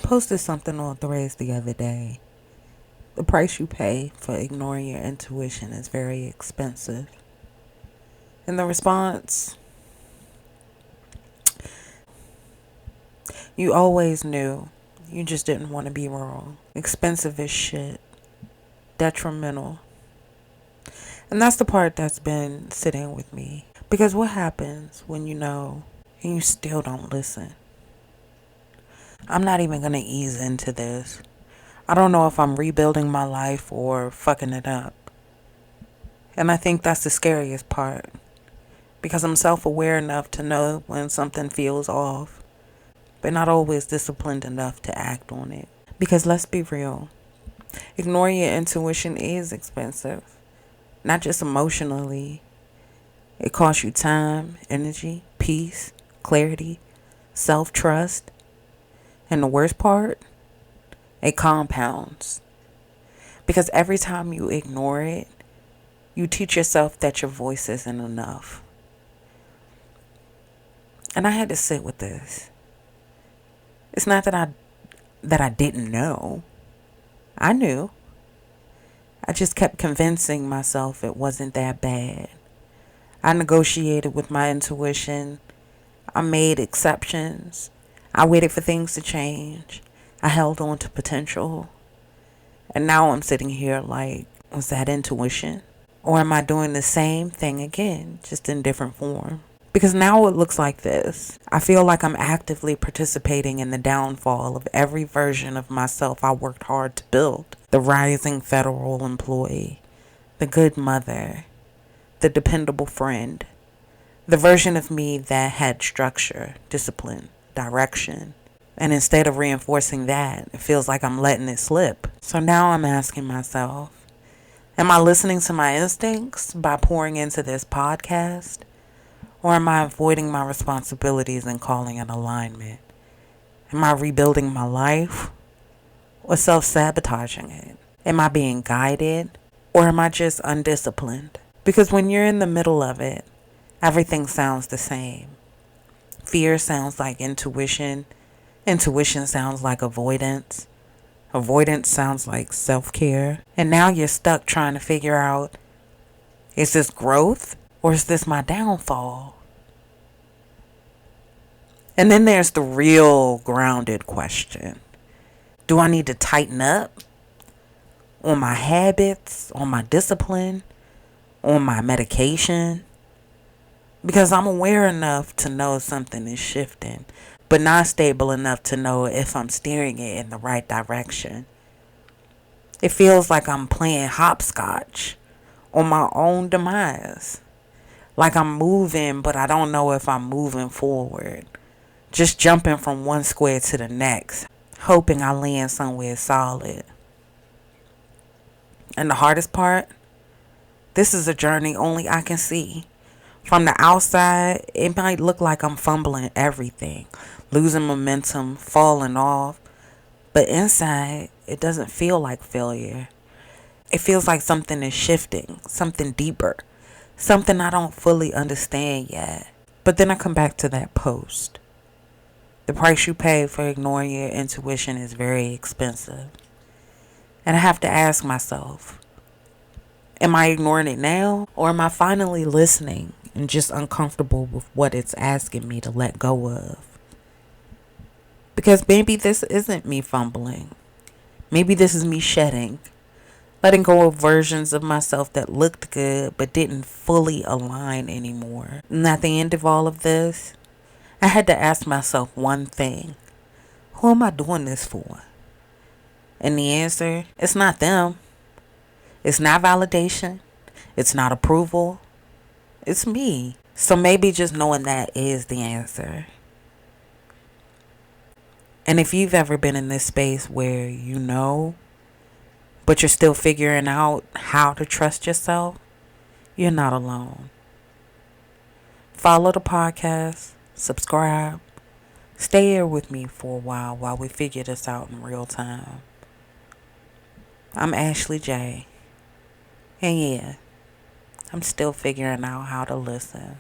posted something on Threads the other day. The price you pay for ignoring your intuition is very expensive. And the response, you always knew. You just didn't want to be wrong. Expensive as shit. Detrimental. And that's the part that's been sitting with me. Because what happens when you know and you still don't listen? I'm not even going to ease into this. I don't know if I'm rebuilding my life or fucking it up. And I think that's the scariest part. Because I'm self-aware enough to know when something feels off, but not always disciplined enough to act on it. Because let's be real, ignoring your intuition is expensive. Not just emotionally. It costs you time, energy, peace, clarity, self-trust. And the worst part, it compounds. Because every time you ignore it, you teach yourself that your voice isn't enough. And I had to sit with this. It's not that I didn't know. I knew. I just kept convincing myself it wasn't that bad. I negotiated with my intuition. I made exceptions. I waited for things to change. I held on to potential. And now I'm sitting here like, was that intuition? Or am I doing the same thing again, just in different form? Because now it looks like this. I feel like I'm actively participating in the downfall of every version of myself I worked hard to build. The rising federal employee, the good mother, the dependable friend, the version of me that had structure, discipline, direction. And instead of reinforcing that, it feels like I'm letting it slip. So now I'm asking myself, am I listening to my instincts by pouring into this podcast? Or am I avoiding my responsibilities and calling it alignment? Am I rebuilding my life or self-sabotaging it? Am I being guided or am I just undisciplined? Because when you're in the middle of it, everything sounds the same. Fear sounds like intuition. Intuition sounds like avoidance. Avoidance sounds like self-care. And now you're stuck trying to figure out, is this growth or is this my downfall? And then there's the real grounded question. Do I need to tighten up on my habits, on my discipline, on my medication? Because I'm aware enough to know something is shifting, but not stable enough to know if I'm steering it in the right direction. It feels like I'm playing hopscotch on my own demise. Like I'm moving, but I don't know if I'm moving forward. Just jumping from one square to the next, hoping I land somewhere solid. And the hardest part, this is a journey only I can see. From the outside, it might look like I'm fumbling everything, losing momentum, falling off. But inside, it doesn't feel like failure. It feels like something is shifting, something deeper, something I don't fully understand yet. But then I come back to that post. The price you pay for ignoring your intuition is very expensive. And I have to ask myself, am I ignoring it now? Or am I finally listening and just uncomfortable with what it's asking me to let go of? Because maybe this isn't me fumbling. Maybe this is me shedding. Letting go of versions of myself that looked good but didn't fully align anymore. And at the end of all of this, I had to ask myself one thing. Who am I doing this for? And the answer, it's not them. It's not validation. It's not approval. It's me. So maybe just knowing that is the answer. And if you've ever been in this space where you know, but you're still figuring out how to trust yourself, you're not alone. Follow the podcast, subscribe, stay here with me for a while we figure this out in real time. I'm Ashley Jaye. And yeah, I'm still figuring out how to listen.